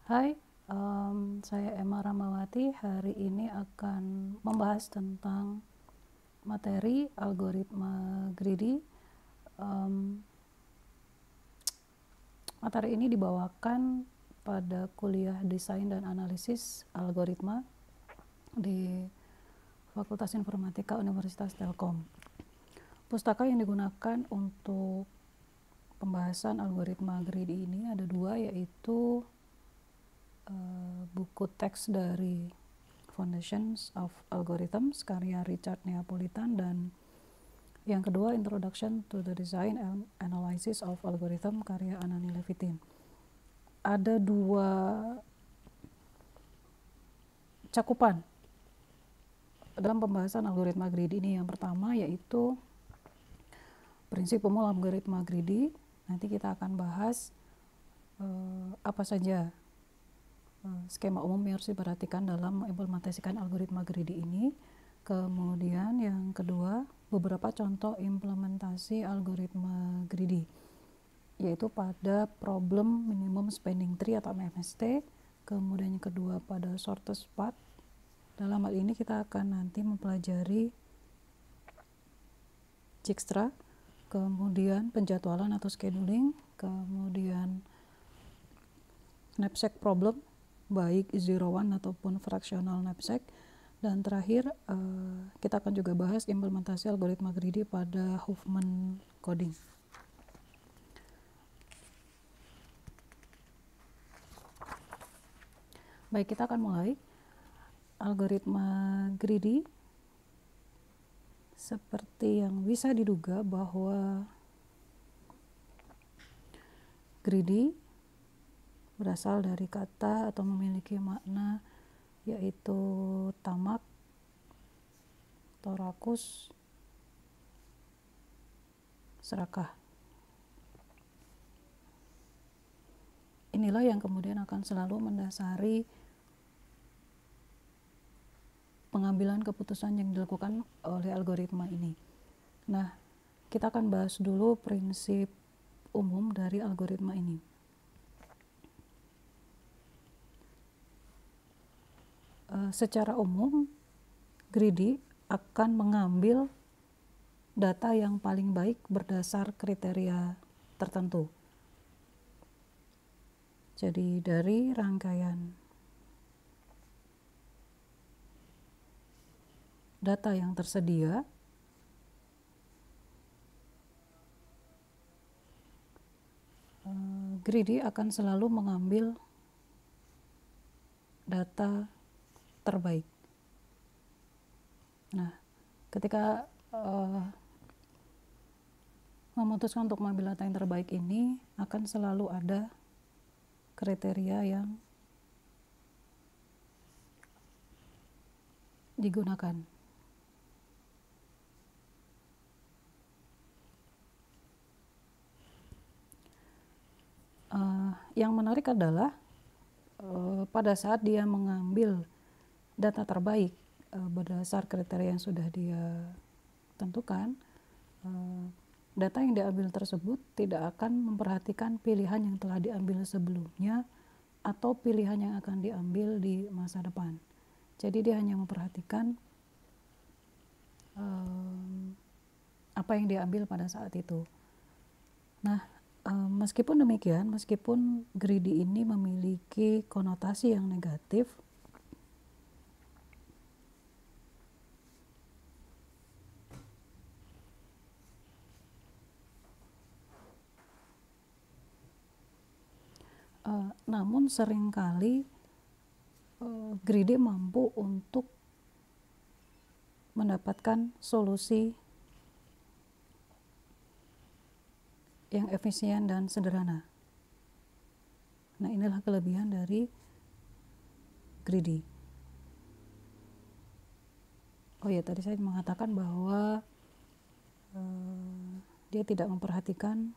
Hai, saya Emma Ramawati. Hari ini akan membahas tentang materi algoritma greedy. Materi ini dibawakan pada kuliah desain dan analisis algoritma di Fakultas Informatika Universitas Telkom. Pustaka yang digunakan untuk pembahasan algoritma greedy ini ada dua, yaitu buku teks dari Foundations of Algorithms karya Richard Neapolitan, dan yang kedua Introduction to the Design and Analysis of Algorithm karya Anani Levitin. Ada dua cakupan dalam pembahasan algoritma greedy ini. Yang pertama yaitu prinsip umum algoritma greedy. Nanti kita akan bahas apa saja skema umum yang harus diperhatikan dalam mengimplementasikan algoritma greedy ini. Kemudian yang kedua, beberapa contoh implementasi algoritma greedy, yaitu pada problem minimum spanning tree atau MST. Kemudian yang kedua pada shortest path. Dalam hal ini kita akan nanti mempelajari Dijkstra, kemudian penjadwalan atau scheduling, kemudian knapsack problem, baik 01 ataupun fractional knapsack, dan terakhir kita akan juga bahas implementasi algoritma greedy pada Huffman coding. Baik, kita akan mulai. Algoritma greedy, seperti yang bisa diduga bahwa greedy berasal dari kata atau memiliki makna yaitu tamak atau rakus, serakah. Inilah yang kemudian akan selalu mendasari pengambilan keputusan yang dilakukan oleh algoritma ini. Nah, kita akan bahas dulu prinsip umum dari algoritma ini. Secara umum, greedy akan mengambil data yang paling baik berdasar kriteria tertentu. Jadi dari rangkaian data yang tersedia, greedy akan selalu mengambil data terbaik. Nah, ketika memutuskan untuk mengambil data yang terbaik ini, akan selalu ada kriteria yang digunakan. Yang menarik adalah pada saat dia mengambil data terbaik berdasar kriteria yang sudah dia tentukan, data yang diambil tersebut tidak akan memperhatikan pilihan yang telah diambil sebelumnya atau pilihan yang akan diambil di masa depan. Jadi dia hanya memperhatikan apa yang diambil pada saat itu. Nah, meskipun demikian, meskipun greedy ini memiliki konotasi yang negatif, namun seringkali greedy mampu untuk mendapatkan solusi yang efisien dan sederhana. Nah, inilah kelebihan dari greedy. Oh ya, tadi saya mengatakan bahwa dia tidak memperhatikan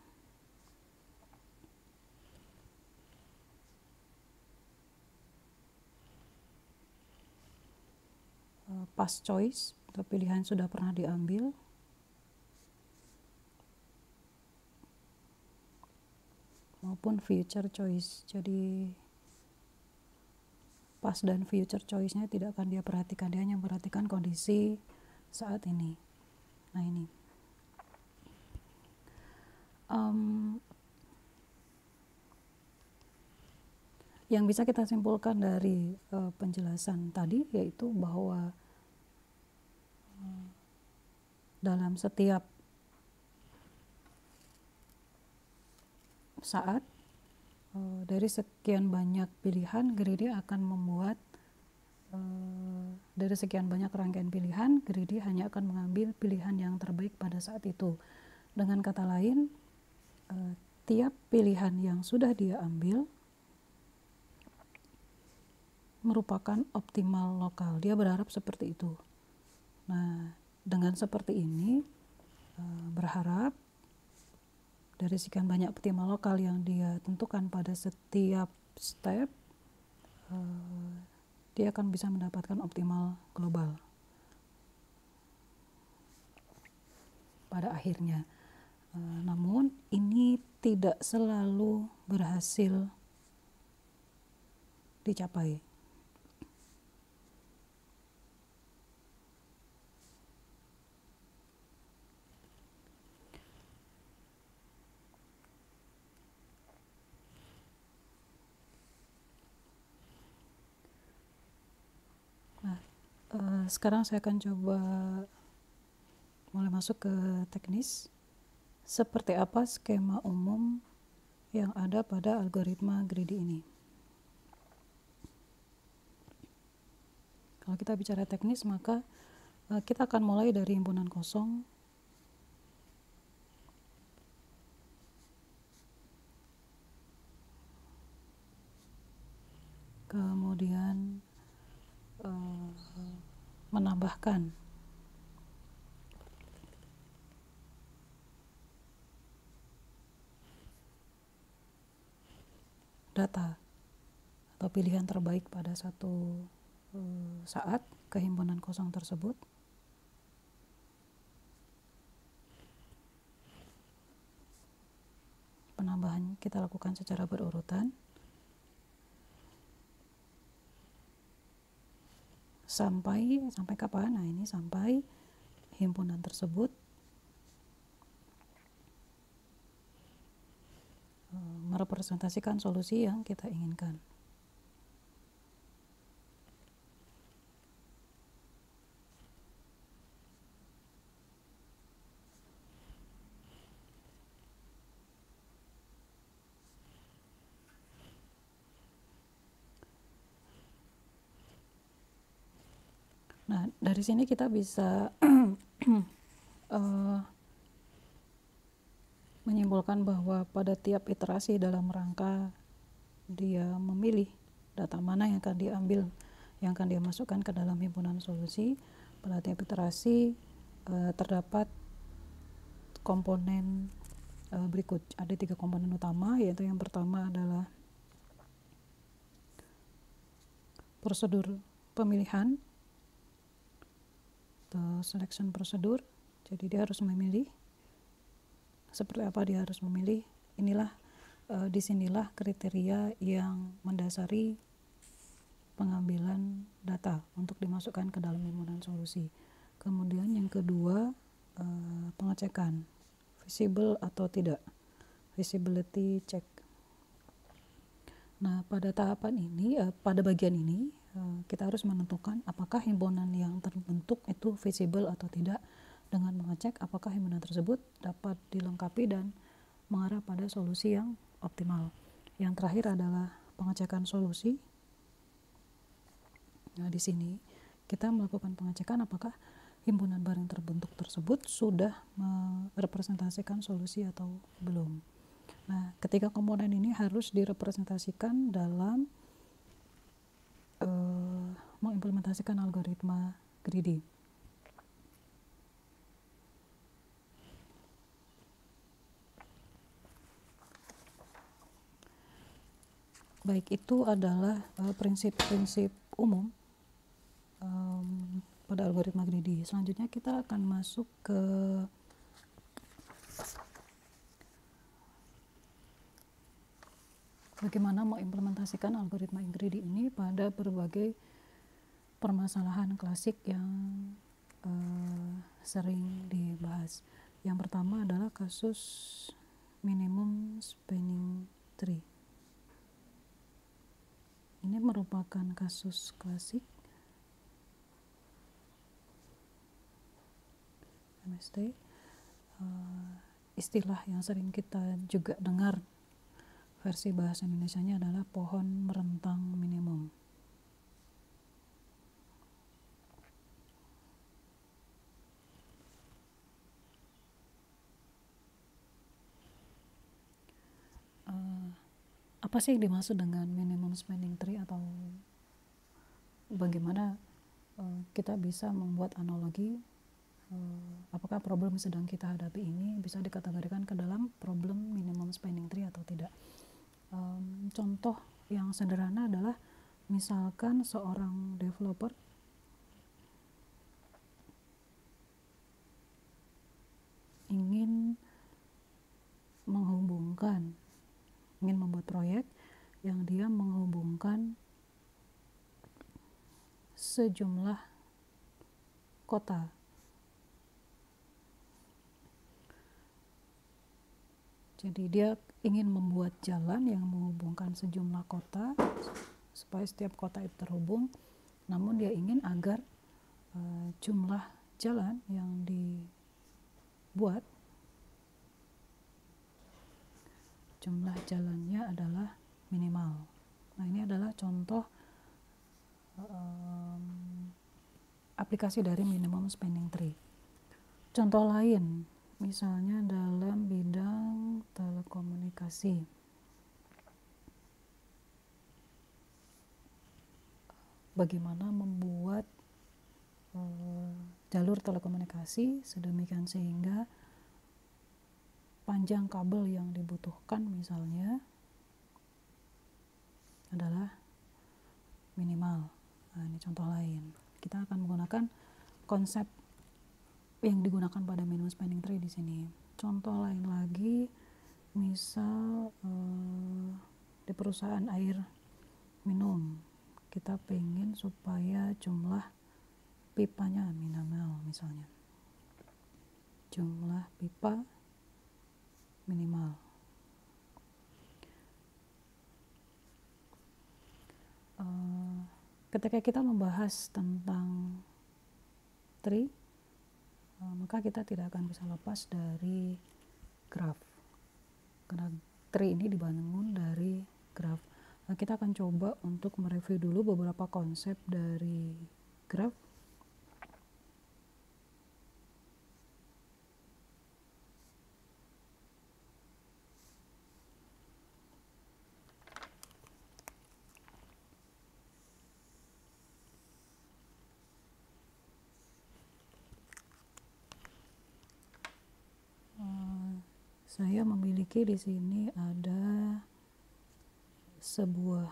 past choice atau pilihan sudah pernah diambil, maupun future choice. Jadi past dan future choice-nya tidak akan dia perhatikan, dia hanya memperhatikan kondisi saat ini. Nah ini yang bisa kita simpulkan dari penjelasan tadi yaitu bahwa dalam setiap saat dari sekian banyak pilihan, Greedy akan membuat dari sekian banyak rangkaian pilihan, Greedy hanya akan mengambil pilihan yang terbaik pada saat itu. Dengan kata lain, tiap pilihan yang sudah dia ambil merupakan optimal lokal. Dia berharap seperti itu. Nah, dengan seperti ini, berharap dari sekian banyak optimal lokal yang dia tentukan pada setiap step, dia akan bisa mendapatkan optimal global pada akhirnya. Namun ini tidak selalu berhasil dicapai. Sekarang saya akan coba mulai masuk ke teknis. Seperti apa skema umum yang ada pada algoritma greedy ini? Kalau kita bicara teknis, maka kita akan mulai dari himpunan kosong, kemudian menambahkan data atau pilihan terbaik pada satu saat ke himpunan kosong tersebut. Penambahan kita lakukan secara berurutan sampai kapan? Nah, ini sampai himpunan tersebut merepresentasikan solusi yang kita inginkan. Nah, dari sini kita bisa menyimpulkan bahwa pada tiap iterasi dalam rangka dia memilih data mana yang akan diambil, yang akan dia masukkan ke dalam himpunan solusi, pada tiap iterasi terdapat komponen berikut. Ada 3 komponen utama, yaitu yang pertama adalah prosedur pemilihan atau selection procedure. Jadi dia harus memilih seperti apa dia harus memilih. Inilah disinilah kriteria yang mendasari pengambilan data untuk dimasukkan ke dalam himpunan solusi. Kemudian yang kedua, pengecekan visible atau tidak, visibility check. Nah, pada tahapan ini, pada bagian ini kita harus menentukan apakah himpunan yang terbentuk itu visible atau tidak, dengan mengecek apakah himpunan tersebut dapat dilengkapi dan mengarah pada solusi yang optimal. Yang terakhir adalah pengecekan solusi. Nah, di sini kita melakukan pengecekan apakah himpunan barang terbentuk tersebut sudah merepresentasikan solusi atau belum. Nah, ketiga komponen ini harus direpresentasikan dalam mengimplementasikan algoritma greedy. Baik, itu adalah prinsip-prinsip umum pada algoritma greedy. Selanjutnya kita akan masuk ke bagaimana mengimplementasikan algoritma greedy ini pada berbagai permasalahan klasik yang sering dibahas. Yang pertama adalah kasus minimum spanning tree. Ini merupakan kasus klasik MST, istilah yang sering kita juga dengar versi bahasa Indonesianya adalah pohon merentang minimum. Apa sih yang dimaksud dengan minimum spanning tree, atau bagaimana kita bisa membuat analogi apakah problem yang sedang kita hadapi ini bisa dikategorikan ke dalam problem minimum spanning tree atau tidak. Contoh yang sederhana adalah misalkan seorang developer ingin membuat proyek yang dia menghubungkan sejumlah kota. Jadi dia ingin membuat jalan yang menghubungkan sejumlah kota supaya setiap kota itu terhubung, namun dia ingin agar jumlah jalan yang dibuat, jumlah jalannya adalah minimal. Nah, ini adalah contoh aplikasi dari minimum spanning tree. Contoh lain, misalnya dalam bidang telekomunikasi. Bagaimana membuat jalur telekomunikasi sedemikian sehingga panjang kabel yang dibutuhkan misalnya adalah minimal. Nah, ini contoh lain. Kita akan menggunakan konsep yang digunakan pada minimum spanning tree di sini. Contoh lain lagi, misal di perusahaan air minum, kita pengen supaya jumlah pipanya minimal misalnya. Jumlah pipa minimal. Ketika kita membahas tentang tree, maka kita tidak akan bisa lepas dari graph, karena tree ini dibangun dari graph. Nah, kita akan coba untuk mereview dulu beberapa konsep dari graph. Saya memiliki di sini ada sebuah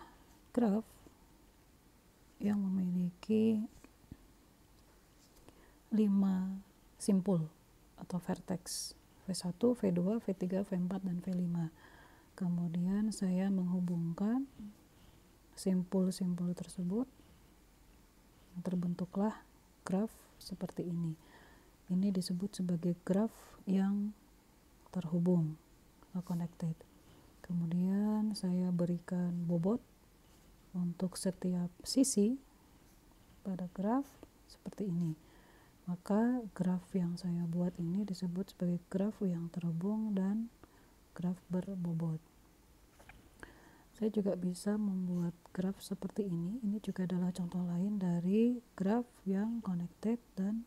graph yang memiliki 5 simpul atau vertex, V1, V2, V3, V4, dan V5. Kemudian saya menghubungkan simpul-simpul tersebut, terbentuklah graph seperti ini. Ini disebut sebagai graph yang terhubung, connected. Kemudian saya berikan bobot untuk setiap sisi pada graph seperti ini. Maka graph yang saya buat ini disebut sebagai graph yang terhubung dan graph berbobot. Saya juga bisa membuat graph seperti ini. Ini juga adalah contoh lain dari graph yang connected dan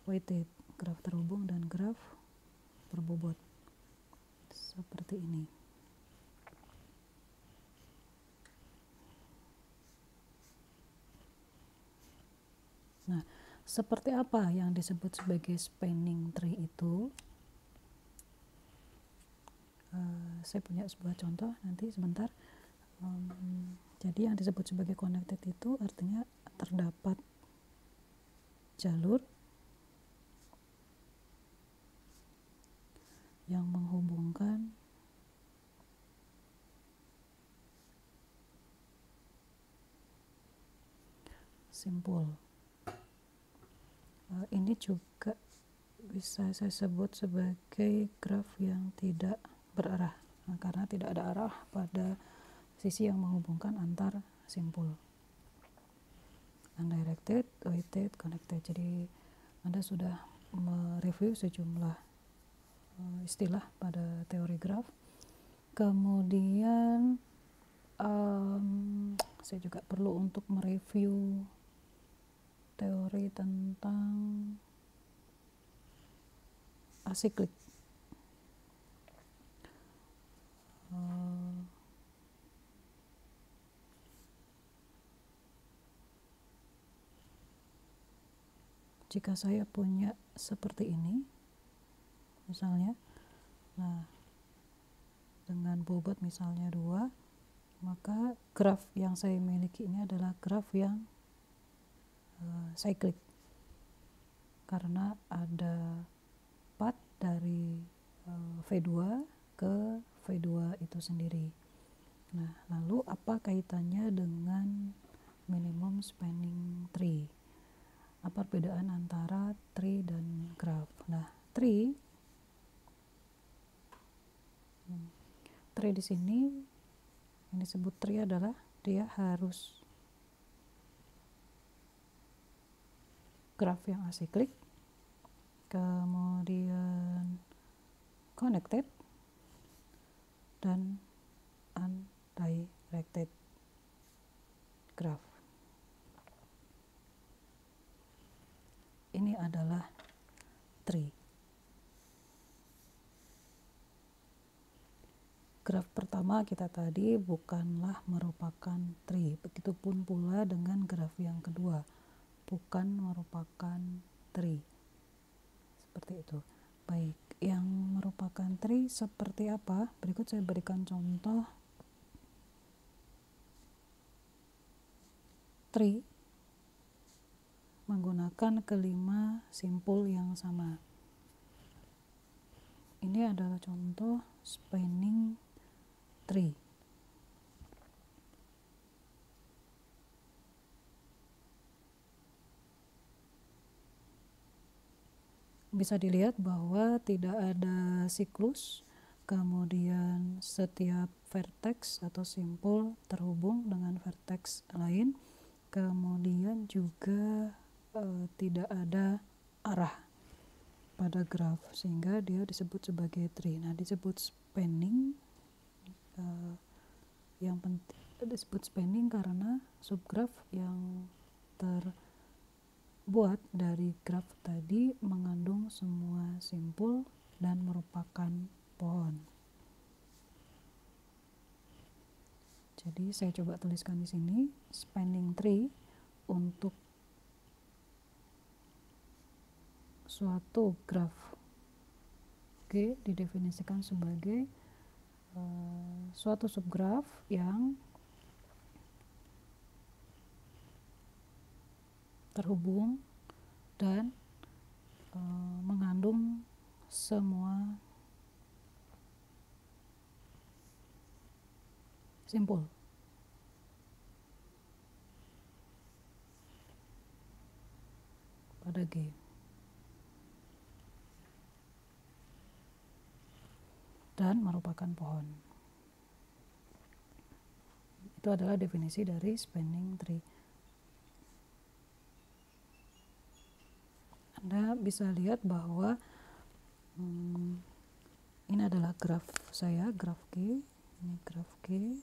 weighted, graph terhubung dan graph berbobot. Seperti ini. Nah, seperti apa yang disebut sebagai spanning tree itu? Saya punya sebuah contoh nanti sebentar. Jadi yang disebut sebagai connected itu artinya terdapat jalur yang menghubungkan simpul. Ini juga bisa saya sebut sebagai graf yang tidak berarah, karena tidak ada arah pada sisi yang menghubungkan antar simpul. Undirected, weighted, connected. Jadi Anda sudah mereview sejumlah istilah pada teori graf. Kemudian saya juga perlu untuk mereview teori tentang asiklik. Jika saya punya seperti ini, misalnya, nah dengan bobot misalnya 2, maka graf yang saya miliki ini adalah graf yang cyclic, karena ada path dari V2 ke V2 itu sendiri. Nah, lalu apa kaitannya dengan minimum spanning tree? Apa perbedaan antara tree dan graph? Nah, tree di sini yang disebut tree adalah dia harus graph yang asiklik, kemudian connected, dan undirected graph. Ini adalah tree. Graf pertama kita tadi bukanlah merupakan tree, begitupun pula dengan graf yang kedua, bukan merupakan tree. Seperti itu. Baik, yang merupakan tree seperti apa? Berikut saya berikan contoh tree menggunakan kelima simpul yang sama. Ini adalah contoh spanning tree. Bisa dilihat bahwa tidak ada siklus, kemudian setiap vertex atau simpul terhubung dengan vertex lain, kemudian juga tidak ada arah pada graf, sehingga dia disebut sebagai tree. Nah, disebut spanning, yang penting disebut spanning karena subgraf yang terbuat dari graf tadi mengandung semua simpul dan merupakan pohon. Jadi saya coba tuliskan di sini spanning tree untuk suatu graf G didefinisikan sebagai suatu subgraf yang terhubung dan mengandung semua simpul. Pada G. Dan merupakan pohon. Itu adalah definisi dari spanning tree. Anda bisa lihat bahwa ini adalah graf saya, graf G. Ini graf G.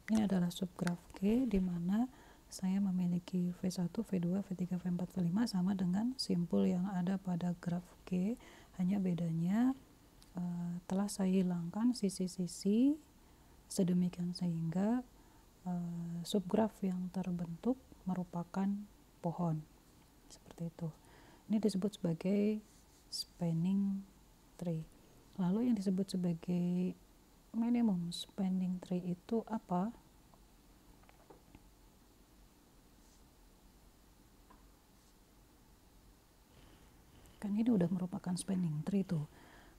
Ini adalah subgraf G, di mana saya memiliki V1, V2, V3, V4, V5 sama dengan simpul yang ada pada graf G. Hanya bedanya telah saya hilangkan sisi-sisi sedemikian sehingga subgraf yang terbentuk merupakan pohon. Seperti itu. Ini disebut sebagai spanning tree. Lalu yang disebut sebagai minimum spanning tree itu apa? Kan ini udah merupakan spanning tree tuh.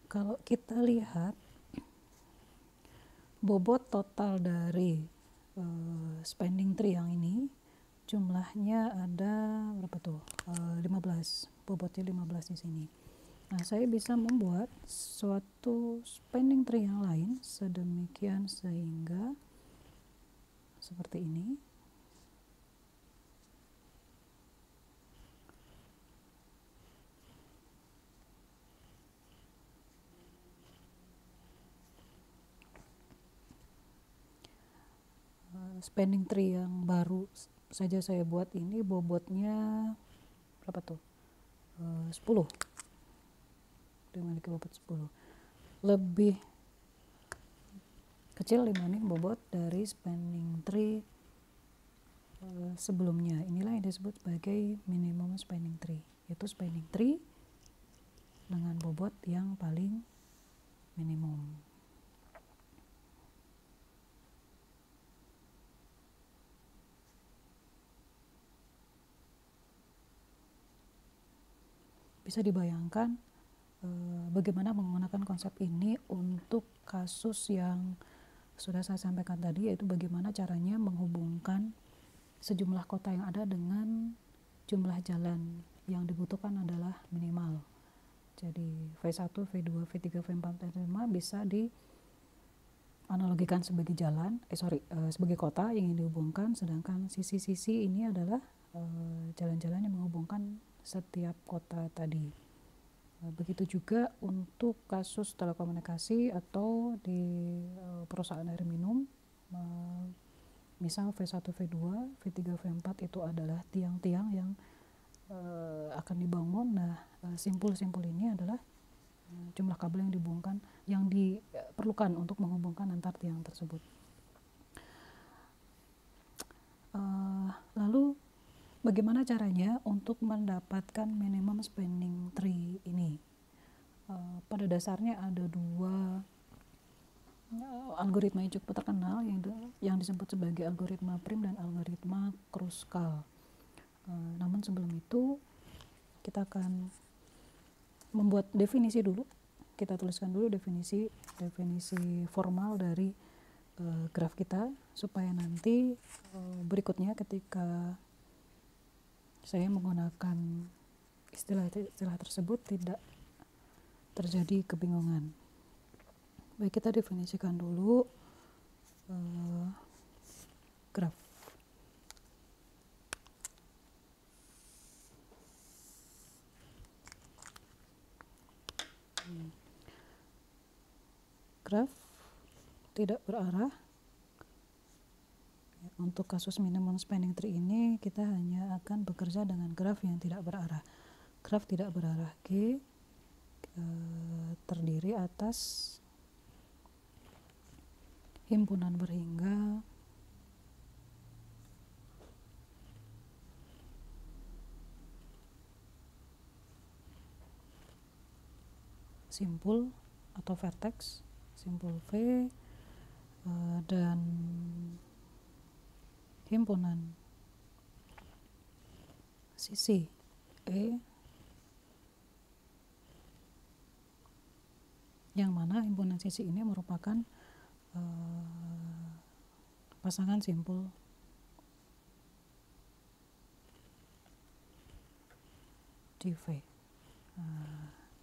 Kalau kita lihat bobot total dari spanning tree yang ini jumlahnya ada berapa tuh? 15, bobotnya 15 di sini. Nah, saya bisa membuat suatu spending tree yang lain sedemikian sehingga seperti ini. Spending tree yang baru saja saya buat ini bobotnya berapa tuh? 10. Memiliki bobot 10. Lebih kecil dibanding bobot dari spending tree sebelumnya. Inilah yang disebut sebagai minimum spending tree, yaitu spending tree dengan bobot yang paling minimum. Bisa dibayangkan bagaimana menggunakan konsep ini untuk kasus yang sudah saya sampaikan tadi, yaitu bagaimana caranya menghubungkan sejumlah kota yang ada dengan jumlah jalan yang dibutuhkan adalah minimal. Jadi V1, V2, V3, V4, V5 bisa dianalogikan sebagai jalan, sebagai kota yang ingin dihubungkan, sedangkan sisi-sisi ini adalah jalan-jalan yang menghubungkan setiap kota tadi. Begitu juga untuk kasus telekomunikasi atau di perusahaan air minum, misal V1, V2, V3, V4 itu adalah tiang-tiang yang akan dibangun. Nah, simpul-simpul ini adalah jumlah kabel yang dihubungkan, yang diperlukan untuk menghubungkan antar tiang tersebut. Lalu bagaimana caranya untuk mendapatkan minimum spending tree ini? Pada dasarnya ada dua algoritma yang cukup terkenal yang disebut sebagai algoritma Prim dan algoritma Kruskal. Namun sebelum itu kita akan membuat definisi dulu. Kita tuliskan dulu definisi formal dari graf kita, supaya nanti berikutnya ketika saya menggunakan istilah-istilah tersebut tidak terjadi kebingungan. Baik, kita definisikan dulu graf. Graf tidak berarah. Untuk kasus minimum spending tree ini kita hanya akan bekerja dengan graf yang tidak berarah. Graf tidak berarah G terdiri atas himpunan berhingga simpul atau vertex, simpul V, dan himpunan sisi E, yang mana himpunan sisi ini merupakan pasangan simpul di V.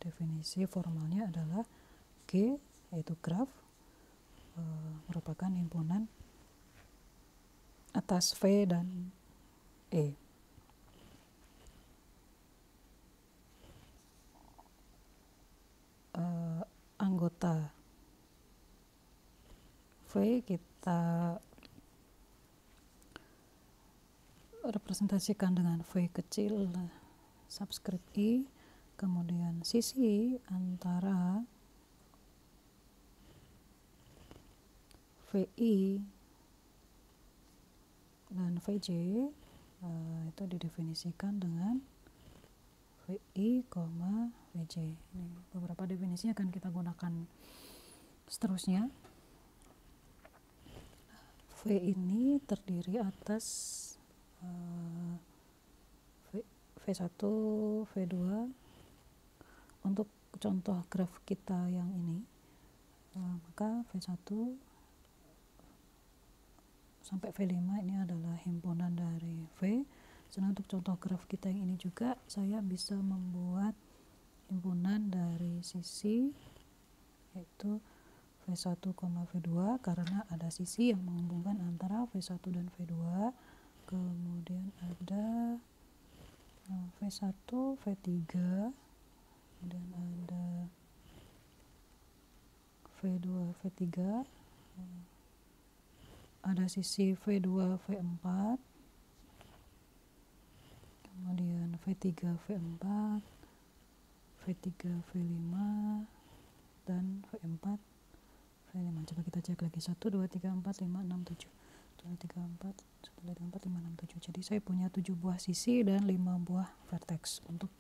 Definisi formalnya adalah G, yaitu graf, merupakan himpunan atas V dan E. Anggota V kita representasikan dengan V kecil subscript I, kemudian sisi antara VI dan VJ itu didefinisikan dengan VI, VJ. Ini beberapa definisi akan kita gunakan seterusnya. V ini terdiri atas V1, V2. Untuk contoh graf kita yang ini, maka V1 sampai V5 ini adalah himpunan dari V. Sedangkan untuk contoh graf kita yang ini juga saya bisa membuat himpunan dari sisi yaitu V1, V2 karena ada sisi yang menghubungkan antara V1 dan V2. Kemudian ada V1, V3, kemudian ada V2, V3, ada sisi V2, V4, kemudian V3, V4, V3, V5, dan V4, V5. Coba kita cek lagi, 1, 2, 3, 4, 5, 6, 7. 1, 2, 3, 4, 1, 2, 3, 4, 5, 6, 7. Jadi saya punya 7 buah sisi dan 5 buah vertex untuk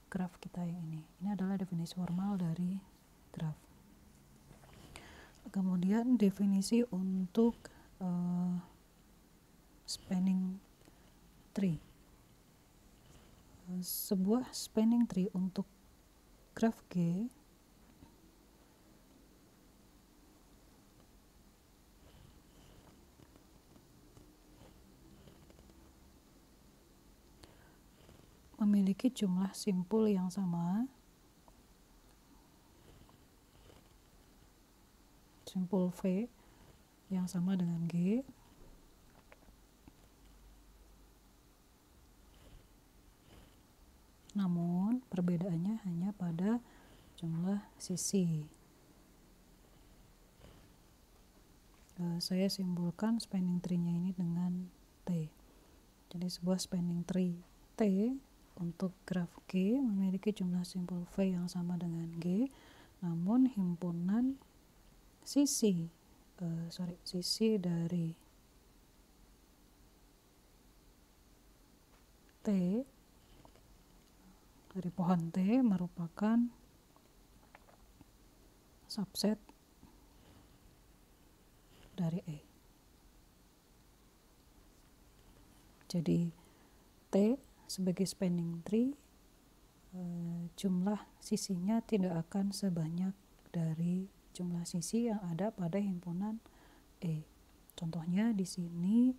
graf kita yang ini. Ini adalah definisi formal dari graf. Kemudian definisi untuk spanning tree. Sebuah spanning tree untuk graf G memiliki jumlah simpul yang sama, simpul V yang sama dengan G, namun perbedaannya hanya pada jumlah sisi. Saya simbolkan spanning tree-nya ini dengan T. Jadi sebuah spanning tree T untuk graf G memiliki jumlah simpul V yang sama dengan G, namun himpunan sisi dari T, dari pohon T merupakan subset dari E. Jadi T sebagai spanning tree, jumlah sisinya tidak akan sebanyak dari jumlah sisi yang ada pada himpunan E. Contohnya di sini,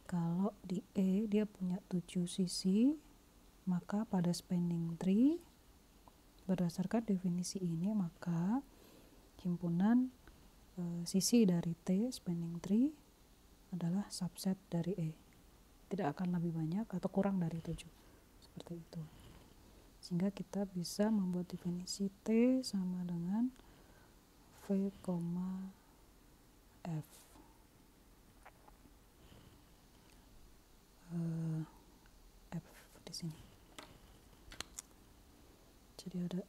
kalau di E dia punya 7 sisi, maka pada spanning tree berdasarkan definisi ini maka himpunan sisi dari T spanning tree adalah subset dari E. Tidak akan lebih banyak atau kurang dari 7. Seperti itu. Sehingga kita bisa membuat definisi T sama dengan V, F. F di sini. Jadi ada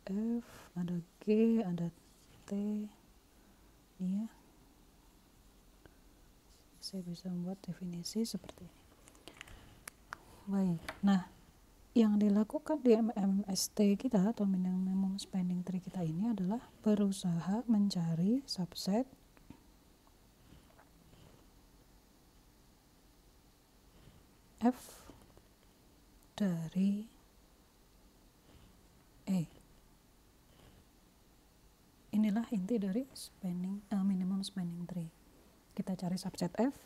F, ada G, ada T. Ini ya. Saya bisa membuat definisi seperti ini. Baik. Nah, yang dilakukan di MMST kita atau minimum spanning tree kita ini adalah berusaha mencari subset F dari E. Inilah inti dari minimum spanning tree. Kita cari subset F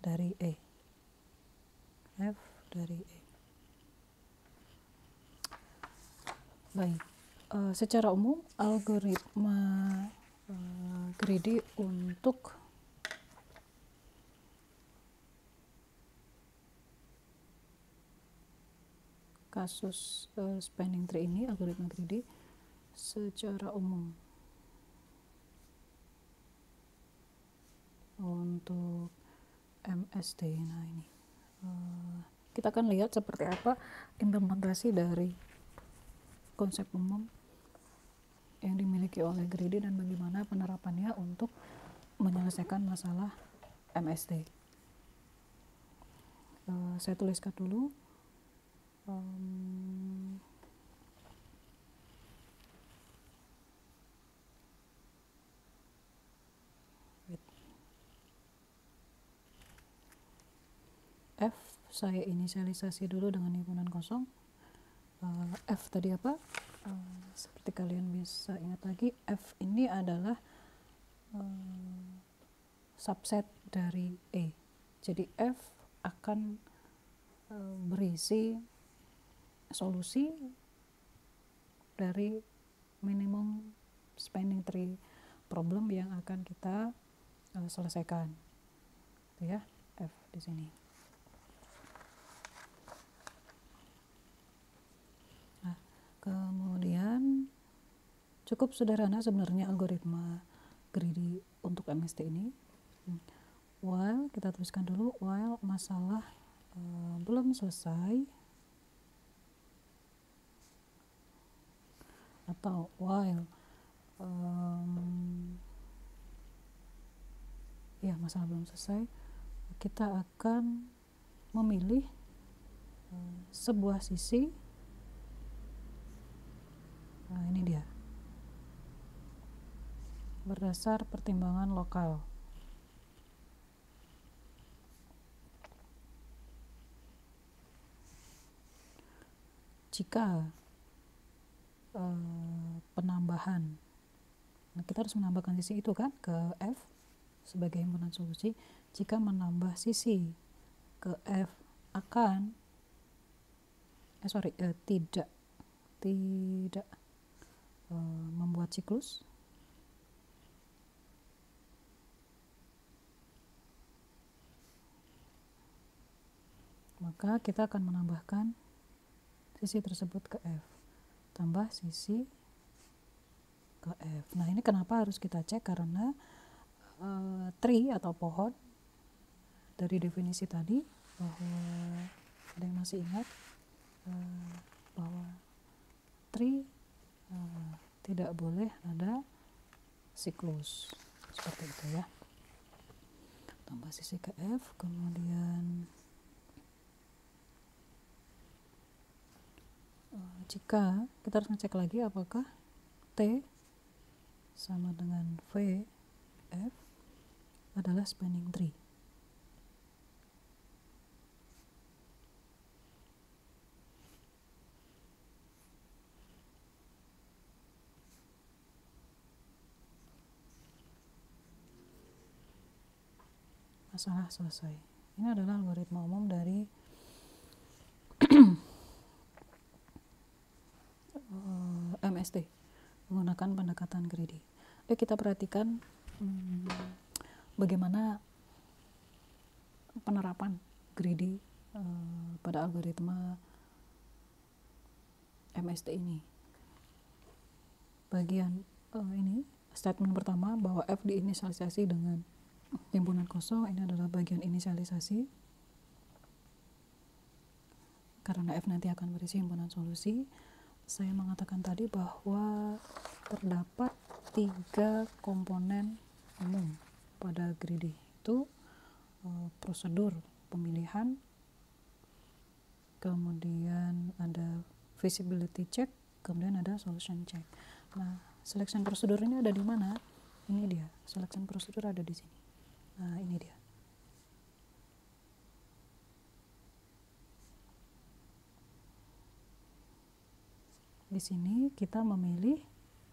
dari E. F dari E. Baik, secara umum algoritma greedy untuk kasus spanning tree ini, algoritma greedy secara umum untuk MST. Nah ini kita akan lihat seperti apa implementasi dari konsep umum yang dimiliki oleh greedy dan bagaimana penerapannya untuk menyelesaikan masalah MST. Saya tuliskan dulu. F saya inisialisasi dulu dengan himpunan kosong. F tadi apa? Seperti kalian bisa ingat lagi, F ini adalah subset dari E. Jadi F akan berisi solusi dari minimum spanning tree problem yang akan kita selesaikan, gitu ya, F di sini. Nah, kemudian cukup sederhana sebenarnya algoritma greedy untuk MST ini. While kita tuliskan dulu, while masalah belum selesai, atau while ya masalah belum selesai, kita akan memilih sebuah sisi. Nah, ini dia, berdasar pertimbangan lokal. Jika penambahan, nah kita harus menambahkan sisi itu kan ke F sebagai himpunan solusi. Jika menambah sisi ke F akan tidak membuat siklus, maka kita akan menambahkan sisi tersebut ke F, tambah sisi ke F. Nah, ini kenapa harus kita cek, karena tree atau pohon dari definisi tadi, bahwa ada yang masih ingat bahwa tree tidak boleh ada siklus seperti itu ya. Tambah sisi ke F, kemudian jika kita harus ngecek lagi apakah T sama dengan V F adalah spanning tree. Masalah selesai. Ini adalah algoritma umum dari MST menggunakan pendekatan greedy. Yuk kita perhatikan bagaimana penerapan greedy pada algoritma MST ini. Bagian ini statement pertama bahwa F diinisialisasi dengan himpunan kosong, ini adalah bagian inisialisasi karena F nanti akan berisi himpunan solusi. Saya mengatakan tadi bahwa terdapat 3 komponen umum pada greedy, itu prosedur pemilihan, kemudian ada feasibility check, kemudian ada solution check. Nah, selection prosedur ini ada di mana? Ini dia, selection prosedur ada di sini. Nah, ini dia. Di sini kita memilih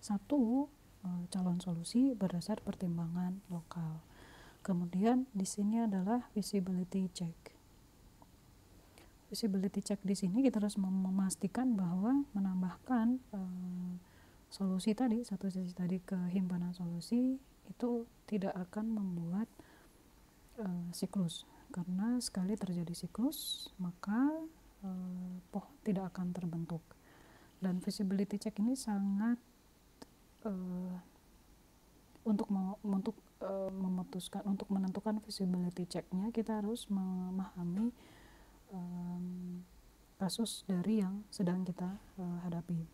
satu calon solusi berdasar pertimbangan lokal. Kemudian di sini adalah feasibility check. Feasibility check di sini kita harus memastikan bahwa menambahkan solusi tadi, satu sisi tadi ke himpunan solusi itu tidak akan membuat siklus. Karena sekali terjadi siklus, maka pohon tidak akan terbentuk. Dan feasibility check ini sangat untuk memutuskan, untuk menentukan feasibility check-nya kita harus memahami kasus dari yang sedang kita hadapi.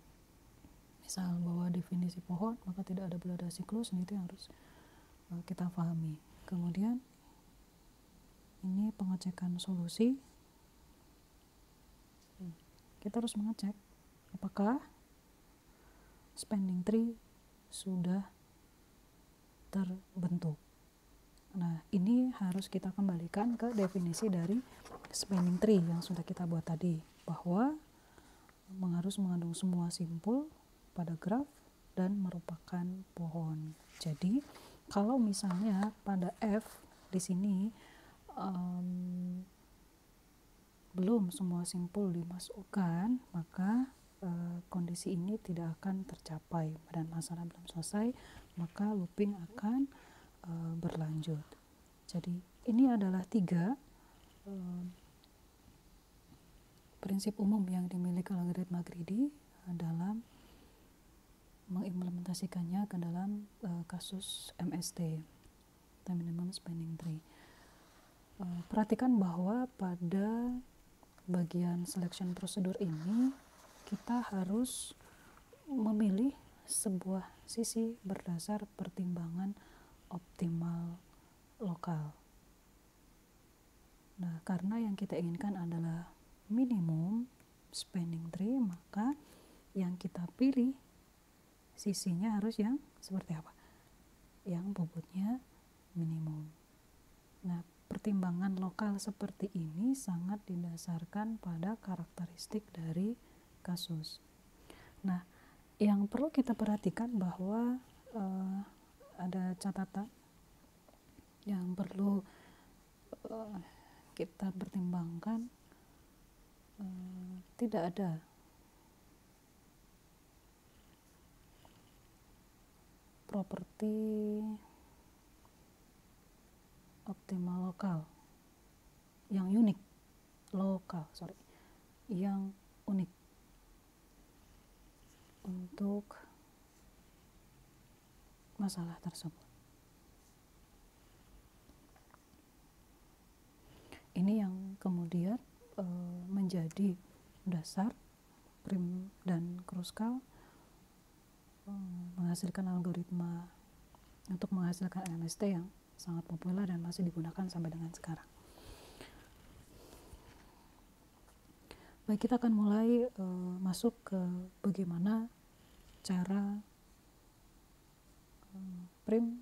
Misal bahwa definisi pohon maka tidak ada boleh ada siklus, ini itu yang harus kita pahami. Kemudian ini pengecekan solusi, kita harus mengecek apakah spanning tree sudah terbentuk. Nah, ini harus kita kembalikan ke definisi dari spanning tree yang sudah kita buat tadi, bahwa harus mengandung semua simpul pada graf dan merupakan pohon. Jadi, kalau misalnya pada F di sini sebelum semua simpul dimasukkan, maka kondisi ini tidak akan tercapai dan masalah belum selesai, maka looping akan berlanjut. Jadi ini adalah 3 prinsip umum yang dimiliki algoritma greedy dalam mengimplementasikannya ke dalam kasus MST, minimum spending tree. Perhatikan bahwa pada bagian selection procedure ini kita harus memilih sebuah sisi berdasar pertimbangan optimal lokal. Nah, karena yang kita inginkan adalah minimum spending tree, maka yang kita pilih sisinya harus yang seperti apa? Yang bobotnya minimum. Nah, pertimbangan lokal seperti ini sangat didasarkan pada karakteristik dari kasus. Nah, yang perlu kita perhatikan bahwa ada catatan yang perlu kita pertimbangkan, tidak ada properti optimal lokal yang unik, yang unik untuk masalah tersebut. Ini yang kemudian menjadi dasar Prim dan Kruskal menghasilkan algoritma untuk menghasilkan MST yang sangat populer dan masih digunakan sampai dengan sekarang. Baik, kita akan mulai masuk ke bagaimana cara Prim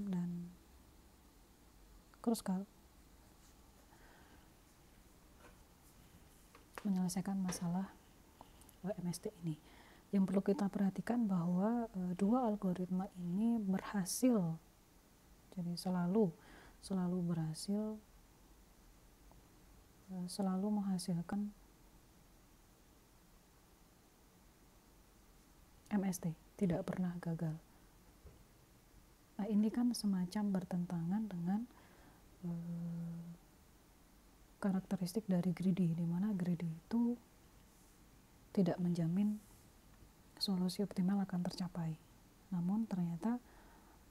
dan Kruskal menyelesaikan masalah MST ini. Yang perlu kita perhatikan bahwa dua algoritma ini berhasil, jadi selalu berhasil, selalu menghasilkan MST, tidak pernah gagal. Nah, ini kan semacam bertentangan dengan karakteristik dari greedy, di mana greedy itu tidak menjamin solusi optimal akan tercapai. Namun ternyata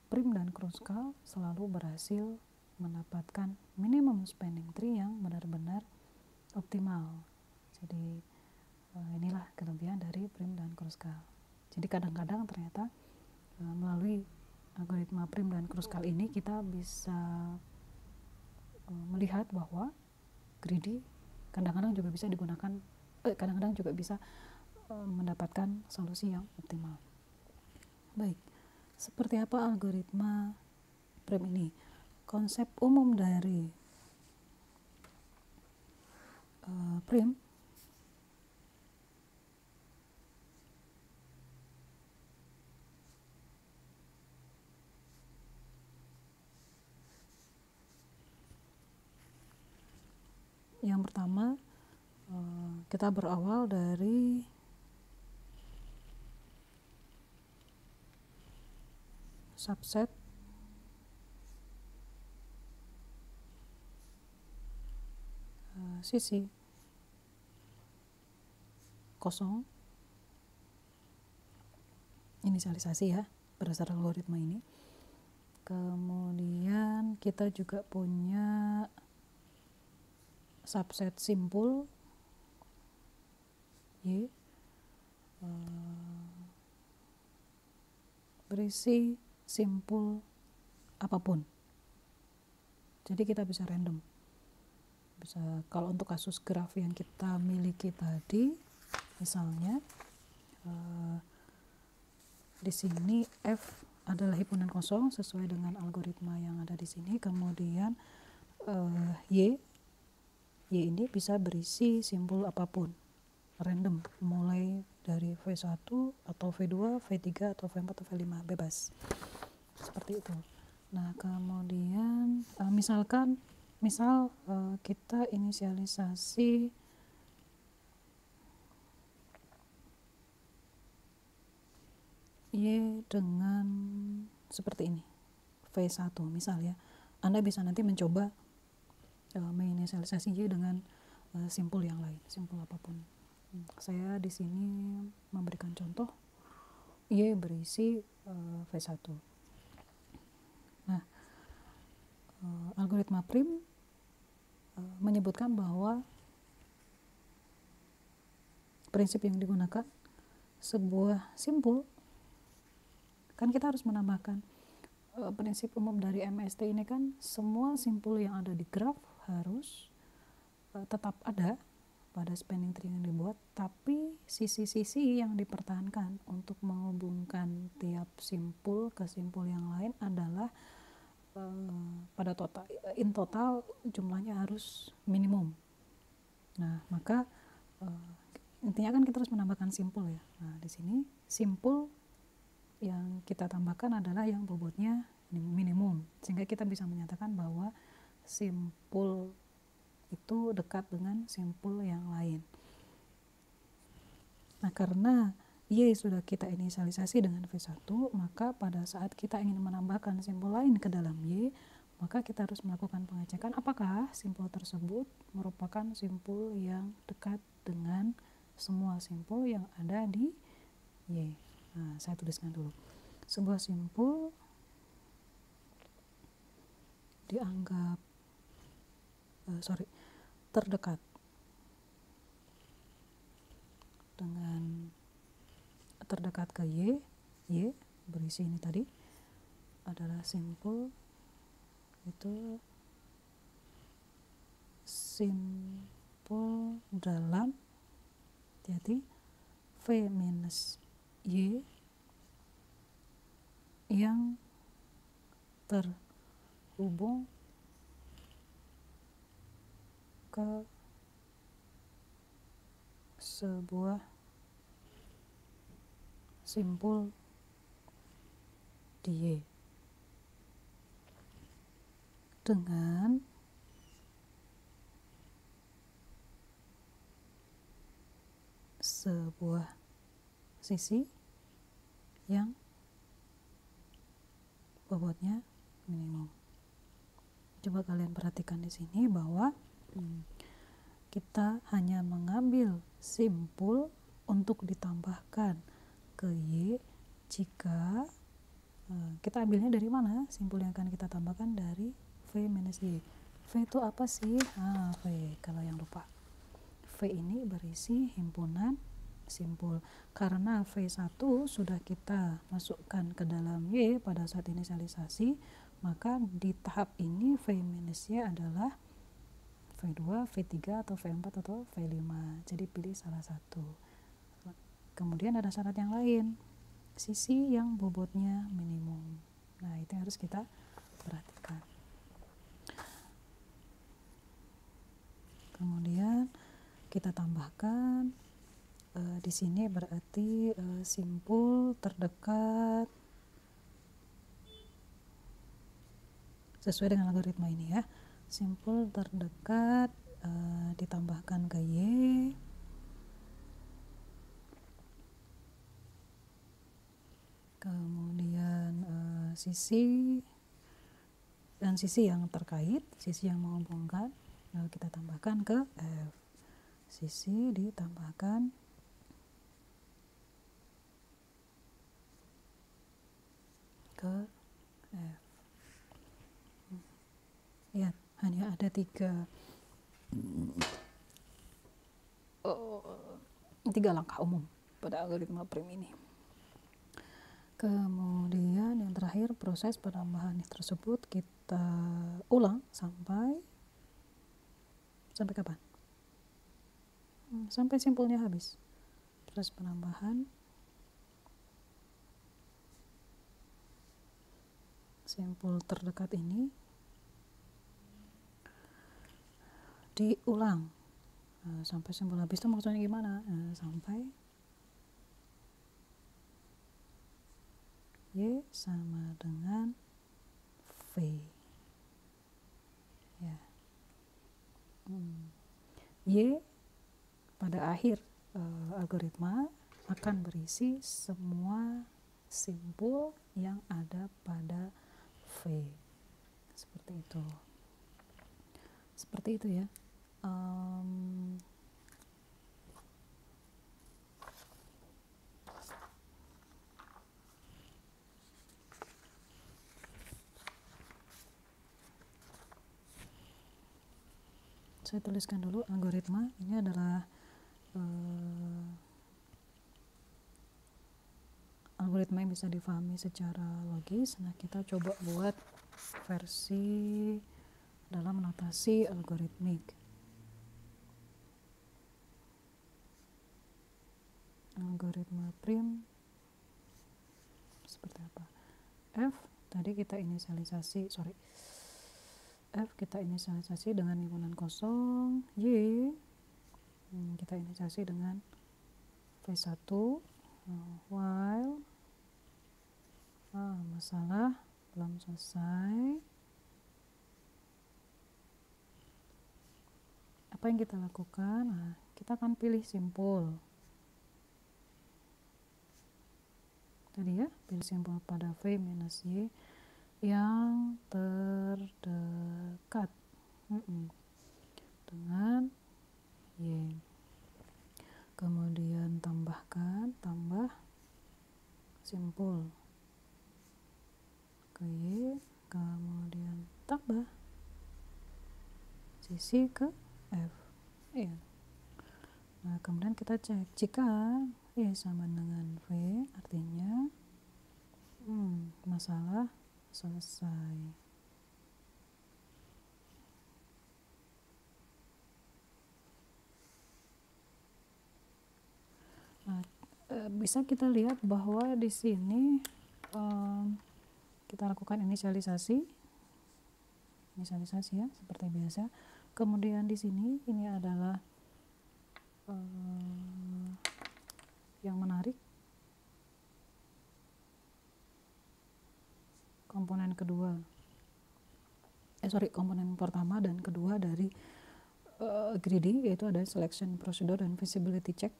Prim dan Kruskal selalu berhasil mendapatkan minimum spending tree yang benar-benar optimal. Jadi inilah kelebihan dari Prim dan Kruskal. Jadi kadang-kadang ternyata melalui algoritma Prim dan Kruskal ini kita bisa melihat bahwa greedy kadang-kadang juga bisa digunakan, kadang-kadang juga bisa mendapatkan solusi yang optimal. Baik, seperti apa algoritma Prim ini? Konsep umum dari Prim yang pertama, kita berawal dari subset sisi kosong, inisialisasi ya berdasarkan algoritma ini. Kemudian kita juga punya subset simpul Y, berisi simpul apapun. Jadi kita bisa random. Bisa, kalau untuk kasus graf yang kita miliki tadi, misalnya di sini F adalah himpunan kosong sesuai dengan algoritma yang ada di sini. Kemudian Y ini bisa berisi simpul apapun, random, mulai dari V1 atau V2, V3 atau V4 atau V5, bebas. Seperti itu. Nah, kemudian misalkan Misal kita inisialisasi Y dengan seperti ini, V1 misal ya. Anda bisa nanti mencoba menginisialisasi Y dengan simpul yang lain, simpul apapun. Saya di sini memberikan contoh Y berisi V1. Nah, algoritma prim menyebutkan bahwa prinsip yang digunakan sebuah simpul, kan kita harus menambahkan prinsip umum dari MST ini kan semua simpul yang ada di graf harus tetap ada pada spanning tree yang dibuat, tapi sisi-sisi yang dipertahankan untuk menghubungkan tiap simpul ke simpul yang lain adalah pada total, in total jumlahnya harus minimum. Nah, maka intinya kan kita harus menambahkan simpul ya. Nah, di sini simpul yang kita tambahkan adalah yang bobotnya minimum, sehingga kita bisa menyatakan bahwa simpul itu dekat dengan simpul yang lain. Nah, karena Y sudah kita inisialisasi dengan V1, maka pada saat kita ingin menambahkan simpul lain ke dalam Y, maka kita harus melakukan pengecekan apakah simpul tersebut merupakan simpul yang dekat dengan semua simpul yang ada di Y. Nah, saya tuliskan dulu. Sebuah simpul dianggap terdekat dengan terdekat ke Y berisi ini tadi adalah simpul itu simpul dalam jadi V minus Y yang terhubung ke sebuah simpul di Y dengan sebuah sisi yang bobotnya minimum. Coba kalian perhatikan di sini bahwa kita hanya mengambil simpul untuk ditambahkan ke Y jika kita ambilnya dari mana? Simpul yang akan kita tambahkan dari V minus Y. V itu apa sih? V, kalau yang lupa. V ini berisi himpunan simpul. Karena V1 sudah kita masukkan ke dalam Y pada saat inisialisasi, maka di tahap ini V minus Y adalah V2, V3, atau V4, atau V5. Jadi pilih salah satu. Kemudian ada syarat yang lain, sisi yang bobotnya minimum. Nah, itu yang harus kita perhatikan. Kemudian kita tambahkan di sini berarti simpul terdekat sesuai dengan algoritma ini ya. Simpul terdekat ditambahkan ke Y, kemudian sisi dan sisi yang terkait, sisi yang menghubungkan, lalu kita tambahkan ke F. Sisi ditambahkan ke F. Lihat, hanya ada tiga langkah umum pada algoritma prim ini. Kemudian yang terakhir, proses penambahan tersebut kita ulang sampai kapan? Sampai simpulnya habis. Proses penambahan simpul terdekat ini diulang sampai simpul habis. Itu maksudnya gimana? Sampai Y sama dengan V ya. Y pada akhir algoritma akan berisi semua simpul yang ada pada V. Seperti itu ya. Saya tuliskan dulu algoritma. Ini adalah algoritma yang bisa difahami secara logis. Nah, kita coba buat versi dalam notasi algoritmik. Algoritma prim seperti apa? F tadi kita inisialisasi, F kita inisialisasi dengan himpunan kosong. Y kita inisialisasi dengan V1. While masalah belum selesai. Apa yang kita lakukan? Nah, kita akan pilih simpul. Tadi ya, pilih simpul pada V minus Y yang terdekat dengan Y. Kemudian tambah simpul ke Y, kemudian tambah sisi ke F. Ya. Nah, kemudian kita cek jika Y sama dengan V, artinya masalah selesai. Nah, bisa kita lihat bahwa di sini kita lakukan inisialisasi ya, seperti biasa. Kemudian di sini ini adalah yang menarik, komponen pertama dan kedua dari greedy, yaitu ada selection procedure dan feasibility check.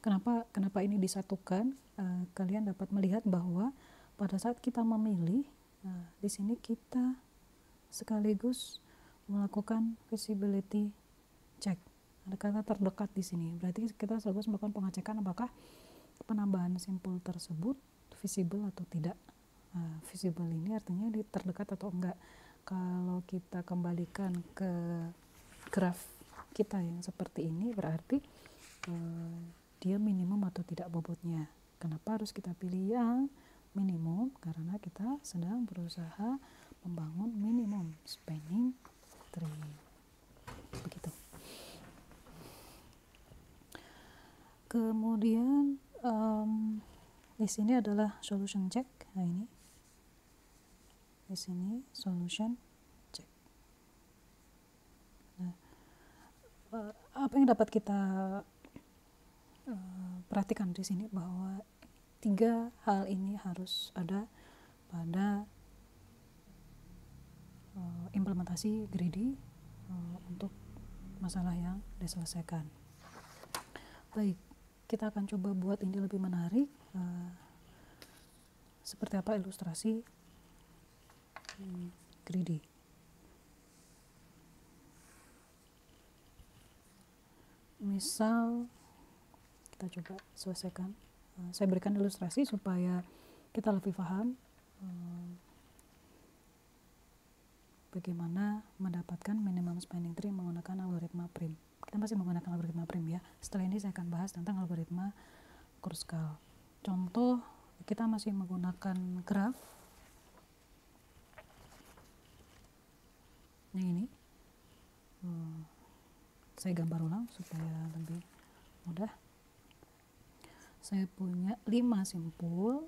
Kenapa ini disatukan? Kalian dapat melihat bahwa pada saat kita memilih, di sini kita sekaligus melakukan feasibility check. Ada kata terdekat di sini. Berarti kita sekaligus melakukan pengecekan apakah penambahan simpul tersebut visible atau tidak. Visible ini artinya terdekat atau enggak. Kalau kita kembalikan ke graf kita yang seperti ini, berarti dia minimum atau tidak bobotnya. Kenapa harus kita pilih yang minimum? Karena kita sedang berusaha membangun minimum spanning tree. Begitu. Kemudian di sini adalah solution check. Nah, ini di sini solution check. Nah, apa yang dapat kita perhatikan di sini bahwa 3 hal ini harus ada pada implementasi greedy untuk masalah yang diselesaikan. Baik, kita akan coba buat ini lebih menarik. Seperti apa ilustrasi greedy. Misal kita coba selesaikan. Saya berikan ilustrasi supaya kita lebih paham bagaimana mendapatkan minimum spanning tree menggunakan algoritma prim. Kita masih menggunakan algoritma prim ya. Setelah ini saya akan bahas tentang algoritma Kruskal. Contoh, kita masih menggunakan graf. Yang ini. Saya gambar ulang supaya lebih mudah. Saya punya 5 simpul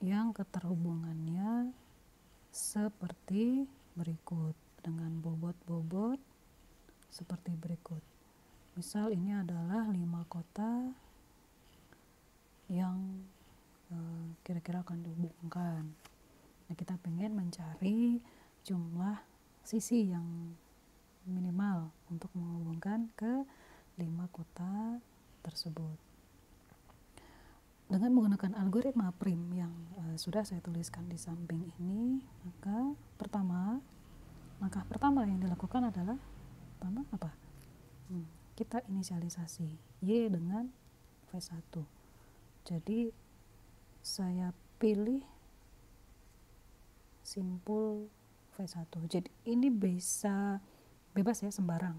yang keterhubungannya seperti berikut, dengan bobot-bobot seperti berikut. Misal ini adalah 5 kota yang kira-kira akan dihubungkan. Nah, kita pengen mencari jumlah sisi yang minimal untuk menghubungkan ke 5 kota tersebut. Dengan menggunakan algoritma prim yang sudah saya tuliskan di samping ini, maka langkah pertama yang dilakukan adalah apa? Kita inisialisasi Y dengan V1. Jadi saya pilih simpul V1. Jadi ini bisa bebas ya, sembarang.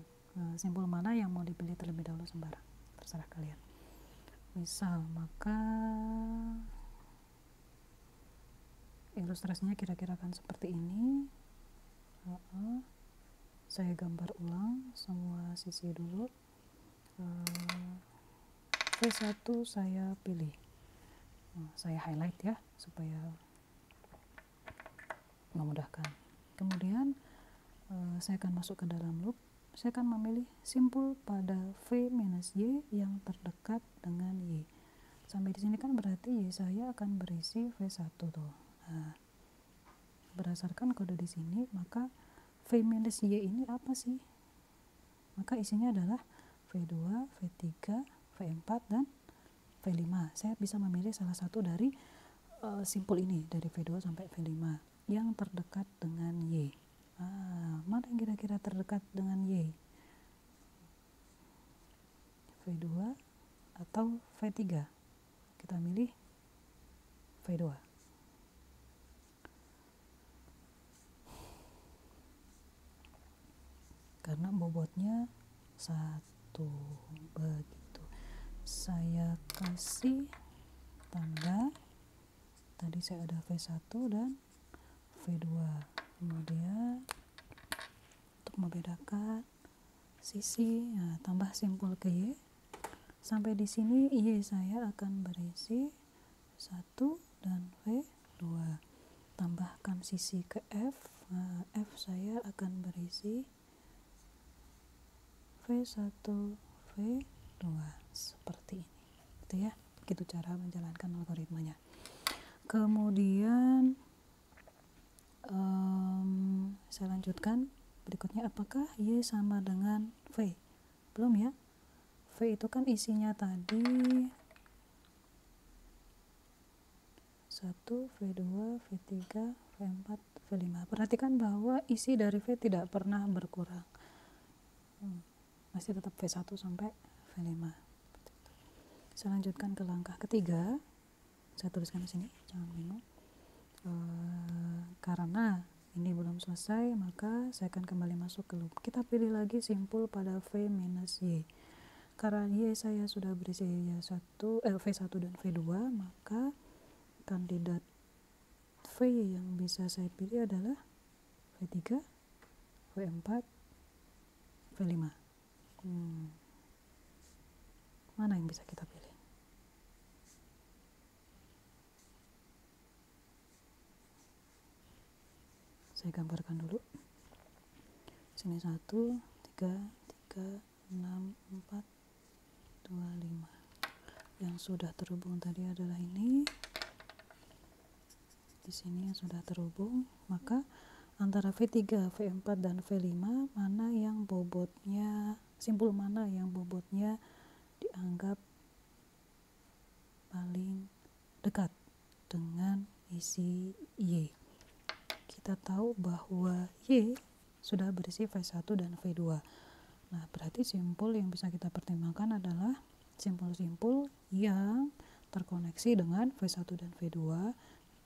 Simpul mana yang mau dipilih terlebih dahulu sembarang, terserah kalian. Misal, maka ilustrasinya kira-kira akan seperti ini. Saya gambar ulang semua sisi dulu. V1 saya pilih. Saya highlight ya supaya memudahkan. Kemudian saya akan masuk ke dalam loop. Saya akan memilih simpul pada V minus Y yang terdekat dengan Y. Sampai di sini kan berarti Y saya akan berisi V1 tuh. Nah, berdasarkan kode di sini, maka V minus Y ini apa sih? Maka isinya adalah V2, V3, V4, dan V5. Saya bisa memilih salah satu dari simpul ini, dari V2 sampai V5 yang terdekat dengan Y. Mana yang kira-kira terdekat dengan Y? V2 atau V3? Kita milih V2. Karena bobotnya 1, begitu. Saya kasih tanda, tadi saya ada V1 dan V2. Kemudian untuk membedakan sisi, tambah simpul ke Y. Sampai di sini Y saya akan berisi 1 dan V2. Tambahkan sisi ke F. F saya akan berisi V1, V2, seperti ini. Itu ya, begitu cara menjalankan algoritmanya. Kemudian saya lanjutkan. Berikutnya, apakah Y sama dengan V? Belum ya. V itu kan isinya tadi 1, V2, V3, V4, V5. Perhatikan bahwa isi dari V tidak pernah berkurang. Masih tetap V1 sampai V5. Saya lanjutkan ke langkah ketiga. Saya tuliskan di sini, jangan bingung. Karena ini belum selesai, maka saya akan kembali masuk ke loop. Kita pilih lagi simpul pada V minus Y. Karena Y saya sudah berisi V1 dan V2, maka kandidat V yang bisa saya pilih adalah V3, V4, V5. Mana yang bisa kita pilih? Saya gambarkan dulu. Sini 1, 3, 3, 6, 4, 2, 5. Yang sudah terhubung tadi adalah ini. Di sini yang sudah terhubung, maka antara V3, V4, dan V5 mana yang bobotnya, simpul mana yang bobotnya dianggap paling dekat dengan isi Y. Kita tahu bahwa Y sudah berisi V1 dan V2. Nah, berarti simpul yang bisa kita pertimbangkan adalah simpul-simpul yang terkoneksi dengan V1 dan V2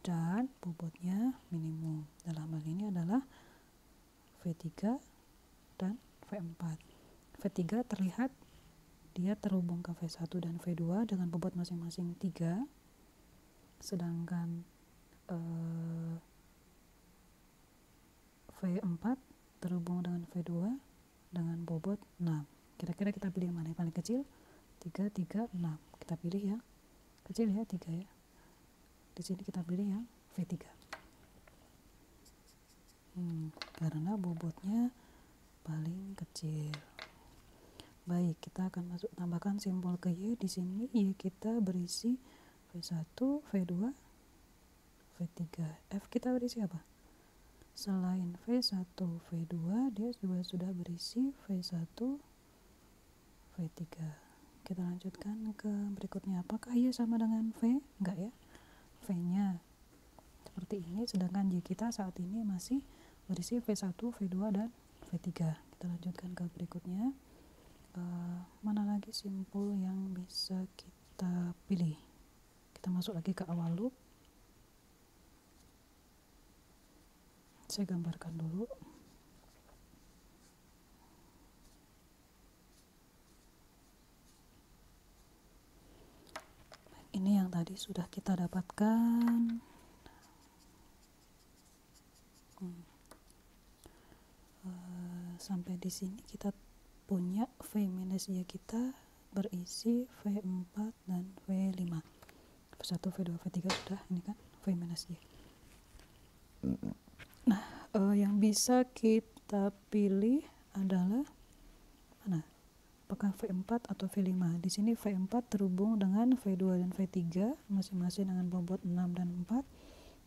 dan bobotnya minimum. Dalam hal ini adalah V3 dan V4. V3 terlihat dia terhubung ke V1 dan V2 dengan bobot masing-masing 3, sedangkan V4 terhubung dengan V2 dengan bobot 6. Kira-kira kita pilih yang mana yang paling kecil? 3, 3, 6. Kita pilih yang kecil ya, 3 ya. Di sini kita pilih yang V3. Karena bobotnya paling kecil. Baik, kita akan tambahkan simpul ke Y. Di sini Y kita berisi V1, V2, V3. F kita berisi apa? Selain V1, V2, dia juga sudah berisi V1, V3. Kita lanjutkan ke berikutnya. Apakah Y sama dengan V? Enggak ya. V-nya seperti ini, sedangkan Y kita saat ini masih berisi V1, V2, dan V3. Kita lanjutkan ke berikutnya. Mana lagi simpul yang bisa kita pilih? Kita masuk lagi ke awal loop. Saya gambarkan dulu. Ini yang tadi sudah kita dapatkan. Sampai di sini kita punya V minus Y kita berisi V4 dan V5. V1, V2, V3 sudah, ini kan V minus Y. Nah, yang bisa kita pilih adalah mana? Apakah V4 atau V5? Di sini V4 terhubung dengan V2 dan V3 masing-masing dengan bobot 6 dan 4.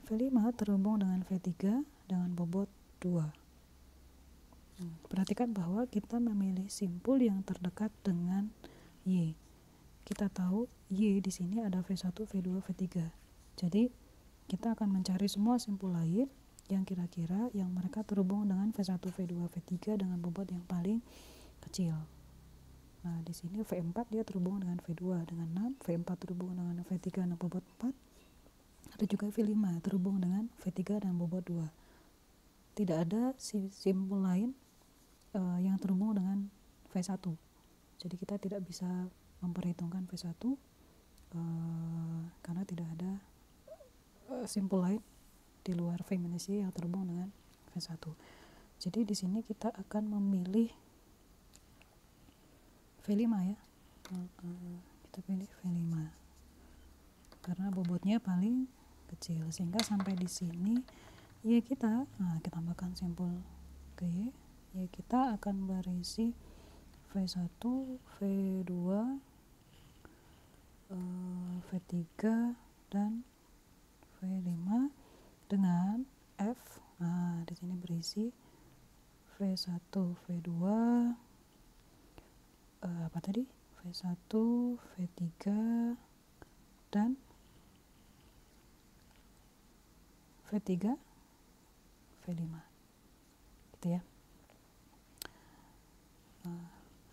V5 terhubung dengan V3 dengan bobot 2. Perhatikan bahwa kita memilih simpul yang terdekat dengan Y. Kita tahu Y di sini ada V1, V2, V3. Jadi kita akan mencari semua simpul lain yang kira-kira yang mereka terhubung dengan V1, V2, V3 dengan bobot yang paling kecil. Nah, di sini V4 dia terhubung dengan V2 dengan 6, V4 terhubung dengan V3 dengan bobot 4. Ada juga V5 terhubung dengan V3 dan bobot 2. Tidak ada simpul lain yang terhubung dengan V1. Jadi kita tidak bisa memperhitungkan V1 karena tidak ada simpul lain di luar V minus Y yang terhubung dengan V1. Jadi di sini kita akan memilih V5 ya. Kita pilih V5 karena bobotnya paling kecil, sehingga sampai di sini Y kita, kita tambahkan simpul ke Y kita akan berisi V1, V2, V3 dan V5 dengan F. Nah, di sini berisi V1, V2, apa tadi? V1, V3 dan V3, V5. Gitu ya.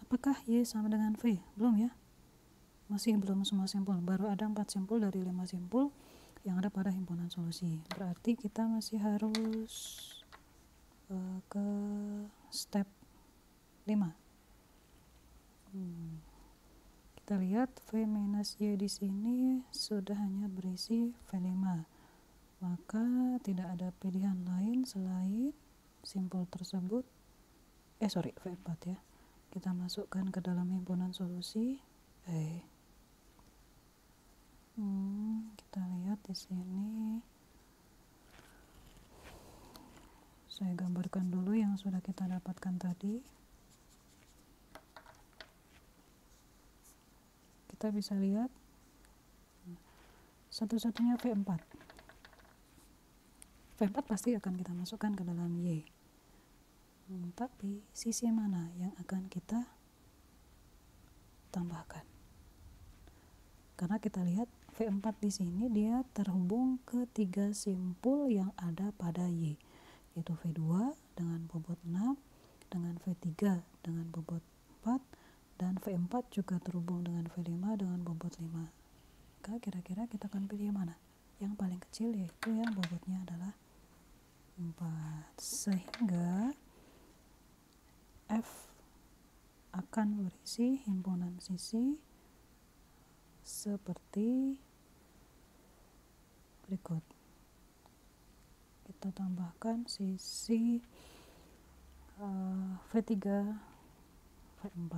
Apakah Y sama dengan V? Belum ya. Masih belum semua simpul. Baru ada 4 simpul dari 5 simpul yang ada pada himpunan solusi. Berarti kita masih harus ke step 5. Kita lihat V minus Y di sini sudah hanya berisi V5. Maka tidak ada pilihan lain selain simpul tersebut. V4 ya. Kita masukkan ke dalam himpunan solusi. Kita lihat di sini. Saya gambarkan dulu yang sudah kita dapatkan tadi. Kita bisa lihat satu-satunya V4. V4 pasti akan kita masukkan ke dalam Y. Tapi sisi mana yang akan kita tambahkan? Karena kita lihat V4 di sini dia terhubung ke 3 simpul yang ada pada Y, yaitu V2 dengan bobot 6, dengan V3 dengan bobot 4, dan V4 juga terhubung dengan V5 dengan bobot 5. Maka kira-kira kita akan pilih yang mana? Yang paling kecil, yaitu yang bobotnya adalah 4. Sehingga F akan berisi himpunan sisi seperti berikut. Kita tambahkan sisi V3, V4.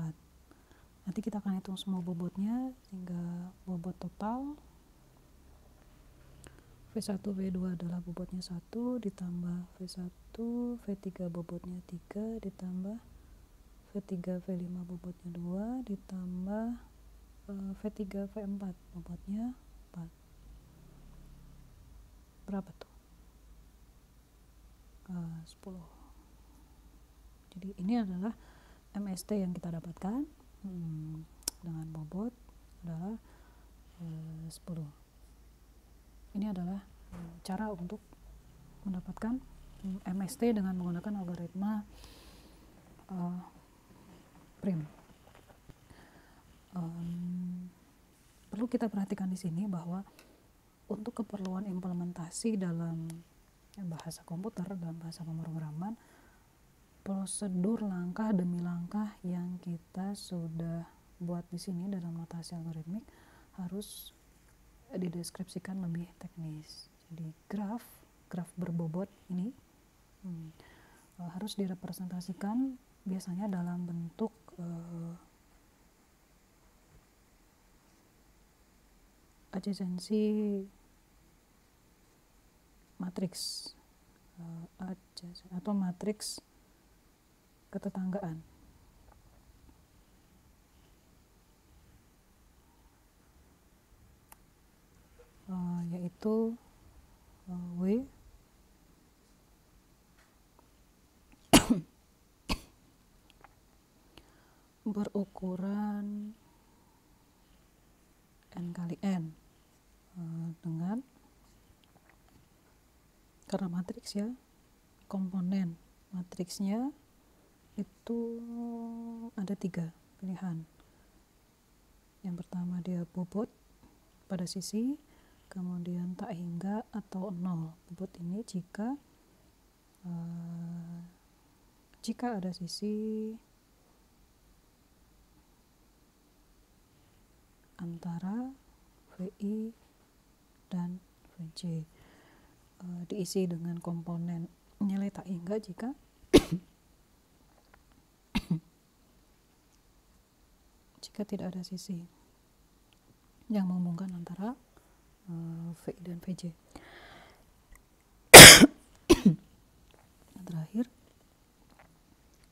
Nanti kita akan hitung semua bobotnya sehingga bobot total V1, V2 adalah bobotnya 1, ditambah V1, V3 bobotnya 3, ditambah V3, V5 bobotnya 2, ditambah V3, V4 bobotnya 4. berapa tuh? 10. Jadi ini adalah MST yang kita dapatkan dengan bobot adalah 10. Ini adalah cara untuk mendapatkan MST dengan menggunakan algoritma prim. Perlu kita perhatikan di sini bahwa untuk keperluan implementasi dalam bahasa komputer, dalam bahasa pemrograman, prosedur langkah demi langkah yang kita sudah buat di sini dalam notasi algoritmik harus dideskripsikan lebih teknis. Jadi graf berbobot ini harus direpresentasikan biasanya dalam bentuk adjacency matriks atau matriks ketetanggaan. Yaitu W berukuran N kali N dengan, karena matriks ya, komponen matriksnya itu ada 3 pilihan. Yang pertama dia bobot pada sisi, kemudian tak hingga atau 0. Bobot ini jika ada sisi antara VI dan VJ, diisi dengan komponen nilai tak hingga jika tidak ada sisi yang menghubungkan antara VI dan VJ. Terakhir,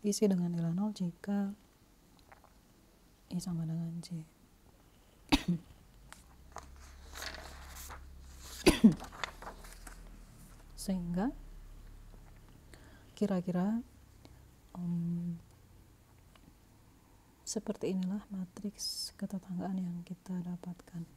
diisi dengan nilai 0 jika I sama dengan J. Sehingga kira-kira seperti inilah matriks ketetanggaan yang kita dapatkan.